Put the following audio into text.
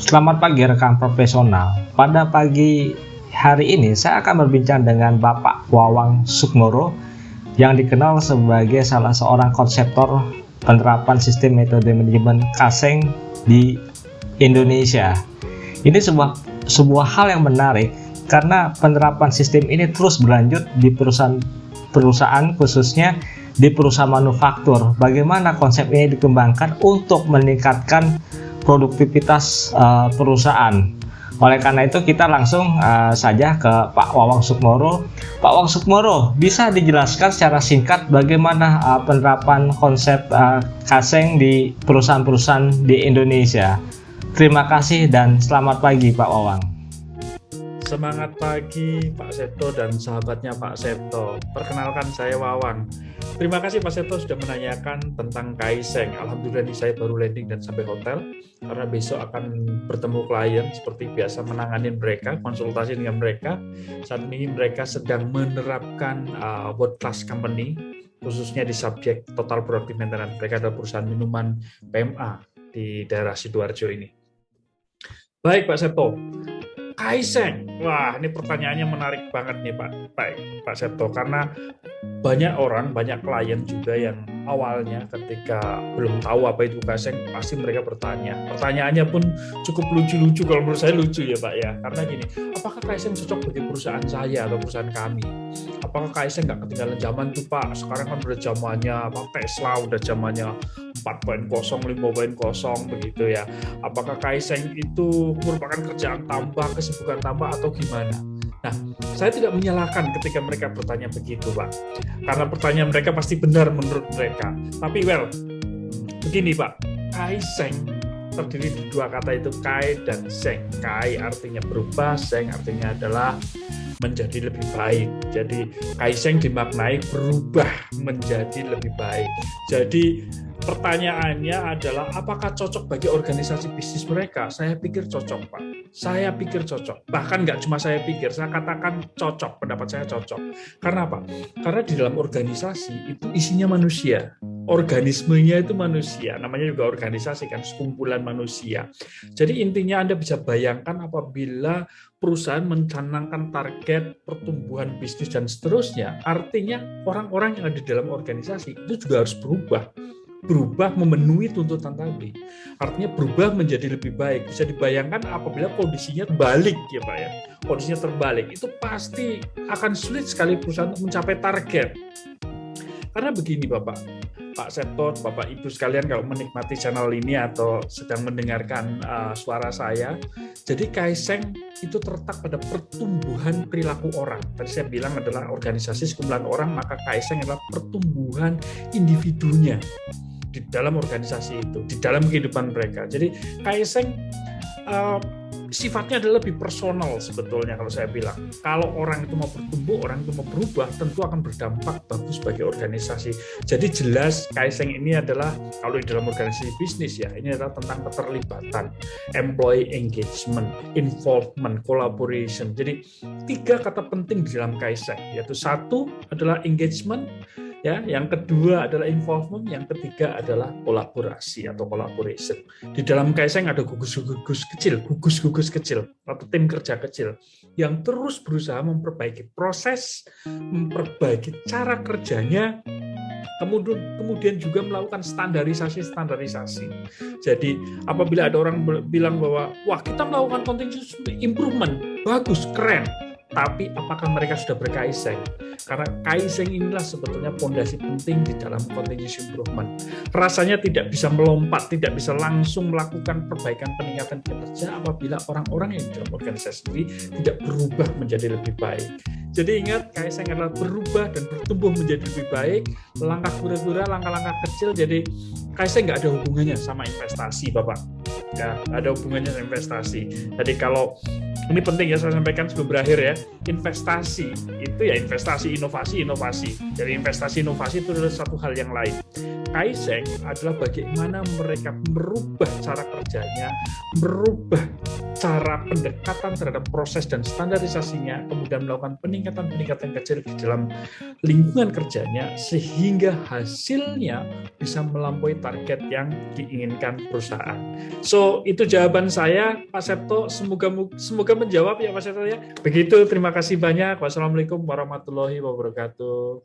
Selamat pagi rekan profesional. Pada pagi hari ini saya akan berbincang dengan Bapak Wawang Sukmoro yang dikenal sebagai salah seorang konseptor penerapan sistem metode manajemen Kaseng di Indonesia. Ini sebuah hal yang menarik karena penerapan sistem ini terus berlanjut di perusahaan khususnya di perusahaan manufaktur. Bagaimana konsep ini dikembangkan untuk meningkatkan produktivitas perusahaan. Oleh karena itu kita langsung saja ke Pak Wawang Sukmoro. Pak Wawang Sukmoro, bisa dijelaskan secara singkat bagaimana penerapan konsep Kaseng di perusahaan-perusahaan di Indonesia? Terima kasih dan selamat pagi Pak Wawang. Semangat pagi Pak Septo dan sahabatnya Pak Septo. Perkenalkan saya Wawang. Terima kasih Pak Septo sudah menanyakan tentang Kaseng. Alhamdulillah saya baru landing dan sampai hotel karena besok akan bertemu klien seperti biasa, menangani mereka, konsultasi dengan mereka. Saat ini mereka sedang menerapkan world class company khususnya di subjek total productive maintenance. Mereka adalah perusahaan minuman PMA di daerah Sidoarjo ini. Baik Pak Septo. Kaseng, wah ini pertanyaannya menarik banget nih Pak Septo, karena banyak klien juga yang awalnya ketika belum tahu apa itu Kaseng pasti mereka bertanya. Pertanyaannya pun cukup lucu-lucu, kalau menurut saya lucu ya Pak ya, karena gini, apakah Kaseng cocok bagi perusahaan saya atau perusahaan kami? Apakah Kaseng nggak ketinggalan zaman tuh Pak? Sekarang kan udah zamannya Tesla, udah zamannya 4.0, 5.0 begitu ya. Apakah Kaseng itu merupakan kerjaan tambah, kesibukan tambah atau gimana? Nah, saya tidak menyalahkan ketika mereka bertanya begitu, Pak. Karena pertanyaan mereka pasti benar menurut mereka. Tapi, begini Pak, Kaseng terdiri dari dua kata itu, kai dan seng. Kai artinya berubah, seng artinya adalah menjadi lebih baik. Jadi, Kaseng dimaknai berubah menjadi lebih baik. Jadi, pertanyaannya adalah apakah cocok bagi organisasi bisnis mereka? Saya pikir cocok, Pak. Saya pikir cocok. Bahkan nggak cuma saya pikir, saya katakan cocok. Pendapat saya cocok. Karena apa? Karena di dalam organisasi itu isinya manusia. Organismenya itu manusia. Namanya juga organisasi kan, sekumpulan manusia. Jadi intinya Anda bisa bayangkan apabila perusahaan mencanangkan target pertumbuhan bisnis dan seterusnya, artinya orang-orang yang ada di dalam organisasi itu juga harus berubah memenuhi tuntutan tadi. Artinya berubah menjadi lebih baik. Bisa dibayangkan apabila kondisinya terbalik ya Pak ya. Kondisinya terbalik itu pasti akan sulit sekali perusahaan untuk mencapai target. Karena begini Pak Septo, Bapak Ibu sekalian kalau menikmati channel ini atau sedang mendengarkan suara saya, jadi Kaseng itu terletak pada pertumbuhan perilaku orang. Tadi saya bilang adalah organisasi sekumpulan orang, maka Kaseng adalah pertumbuhan individunya di dalam organisasi itu, di dalam kehidupan mereka. Jadi Kaseng sifatnya adalah lebih personal sebetulnya kalau saya bilang. Kalau orang itu mau bertumbuh, orang itu mau berubah, tentu akan berdampak bagus bagi organisasi. Jadi jelas Kaseng ini adalah, kalau di dalam organisasi bisnis ya, ini adalah tentang keterlibatan, employee engagement, involvement, collaboration. Jadi 3 kata penting di dalam Kaseng, yaitu 1 adalah engagement, ya, yang kedua adalah involvement, yang ketiga adalah kolaborasi atau collaboration. Di dalam Kaseng ada gugus-gugus kecil atau tim kerja kecil yang terus berusaha memperbaiki proses, memperbaiki cara kerjanya, kemudian juga melakukan standarisasi. Jadi apabila ada orang bilang bahwa wah kita melakukan continuous improvement, bagus, keren, tapi apakah mereka sudah berKaseng? Karena Kaseng inilah sebetulnya fondasi penting di dalam continuous improvement. Rasanya tidak bisa melompat, tidak bisa langsung melakukan perbaikan peningkatan kinerja apabila orang-orang yang di dalam organisasi ini tidak berubah menjadi lebih baik. Jadi ingat, Kaseng adalah berubah dan bertumbuh menjadi lebih baik. Langkah kura-kura, langkah-langkah kecil. Jadi Kaseng nggak ada hubungannya sama investasi, Bapak. Ya, ada hubungannya sama investasi. Jadi kalau ini penting ya saya sampaikan sebelum berakhir ya, investasi itu ya investasi inovasi. Jadi investasi inovasi itu adalah satu hal yang lain. Kaiseng adalah bagaimana mereka merubah cara kerjanya, merubah cara pendekatan terhadap proses dan standarisasinya, kemudian melakukan peningkatan-peningkatan kecil di dalam lingkungan kerjanya, sehingga hasilnya bisa melampaui target yang diinginkan perusahaan. So, itu jawaban saya, Pak Septo. Semoga menjawab ya, Pak Septo ya. Begitu, terima kasih banyak. Wassalamualaikum warahmatullahi wabarakatuh.